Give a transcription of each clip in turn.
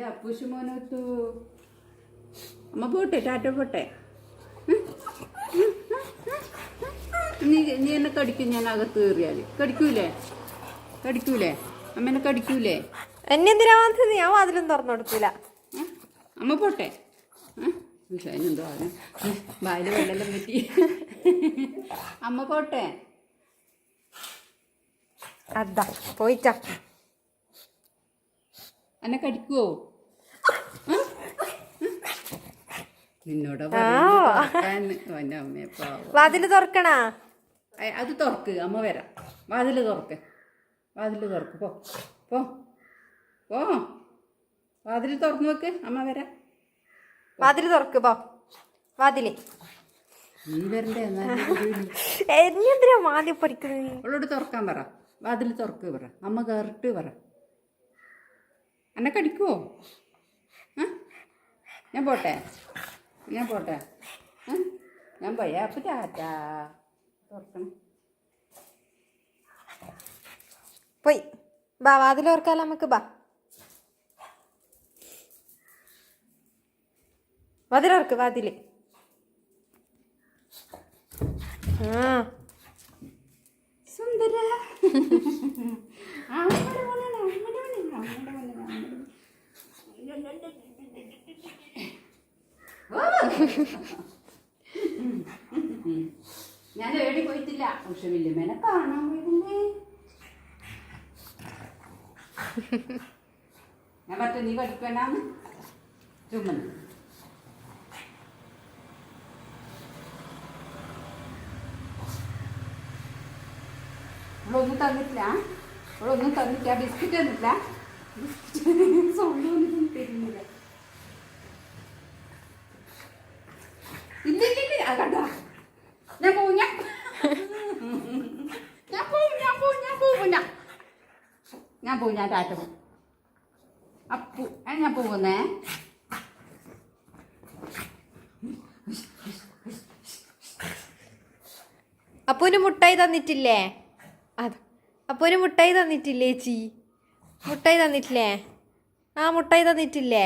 അപ്പൂശു മോനൊത്തു. അമ്മ പോട്ടെ, ടാറ്റ പോട്ടെ. നീ എന്നെ കടിക്കും ഞാൻ അകത്ത് കയറിയാല്. കടിക്കൂലേ? അമ്മേനെ കടിക്കൂലേ? എന്നെ എന്തിനാ വന്നത്? ഞാൻ വാതിലും തുറന്നു കൊടുക്കൂല. അമ്മ പോട്ടെ. അതിനെന്തോ വായില് വെള്ളം പറ്റി. അമ്മ പോട്ടെ. അതാ പോയിട്ടാ. എന്നെ കടിക്കുവോ? നിന്നോട് വാതില് തുറക്കണാ? അത് തുറക്ക്, അമ്മ വരാം. വാതില് തുറക്ക്. പോ പോ പോ. വാതില് തുറന്നു വെക്ക്, അമ്മ വരാം. വാതില് തുറക്ക് പോ. വാതില് നീ വരണ്ടേ? എന്തിനാ വാതിൽ പഠിക്കുന്നത്? അവളോട് തുറക്കാൻ പറ. വാതില് തുറക്ക് പറ. അമ്മ കയറിട്ട് പറ. എന്നെ കടിക്കുവോ? ഞാൻ പോട്ടെ. ഞാൻ പോയാ. അപ്പൊ ടാറ്റാ. തുറക്കണം. പോയി ബാ. വാതിൽ ഓർക്കാലോ നമുക്ക്. ബാ വാതിലോർക്ക്. വാതില് സുന്ദര. ഞാൻ ഏടി പോയിട്ടില്ല. പക്ഷെ വല്യമ്മേനെ കാണാൻ പോയിരുന്നേ. ഞാൻ പറ്റ നീ പഠിക്കണ്ടാന്ന് ചുമ്മാ. അവളൊന്നും തന്നിട്ടില്ല. ബിസ്ക്കറ്റ് തന്നിട്ടില്ല. സൗണ്ടൊന്നും തരുന്നില്ല. ഇല്ല കണ്ടോ? ഞാൻ പോവും. ഞാൻ ടാറ്റ പോവും. അപ്പു ഞാൻ പോകുന്നേ. അപ്പൂന് മുട്ടായി തന്നിട്ടില്ലേ? അപ്പൂന് മുട്ടായി തന്നിട്ടില്ലേ ചേച്ചി? മുട്ടായി തന്നിട്ടില്ലേ? മുട്ടായി തന്നിട്ടില്ലേ?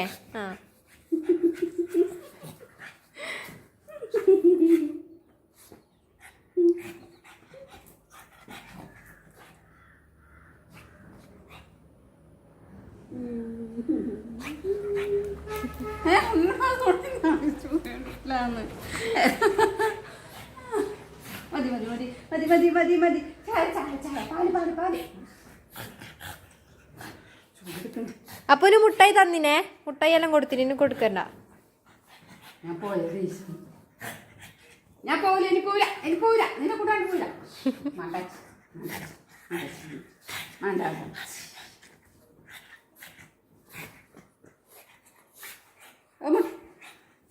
മതി. അപ്പൂന് മുട്ടായി തന്നിനെ. മുട്ടായി എല്ലാം കൊടുത്തിന്. ഇനി കൊടുക്കണ്ട. ഞാൻ പോവില്ല. എനിക്ക് പോവില്ല. നിന്നെ കൂട്ടാണ്ട് പോവില്ല.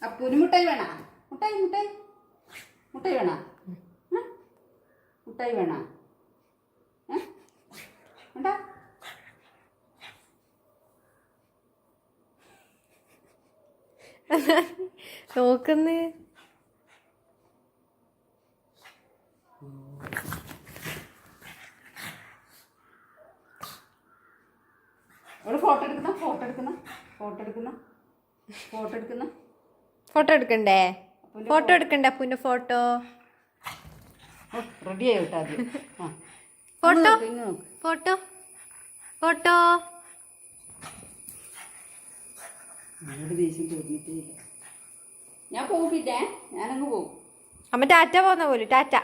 അപ്പൂന് മുട്ടായി വേണ? മുട്ടായി വേണ? വേണ്ട. നോക്കുന്നു. ഫോട്ടോ എടുക്കണ്ടേ? അപ്പൂന്റെ ഫോട്ടോ റെഡി ആയിട്ടാ. ഫോട്ടോ ദേഷ്യം തോന്നിട്ടേ. ഞാൻ പോവില്ലേ? ഞാനങ്ങ് പോവും. അമ്മ ടാറ്റ പോന്ന പോലും. ടാറ്റ.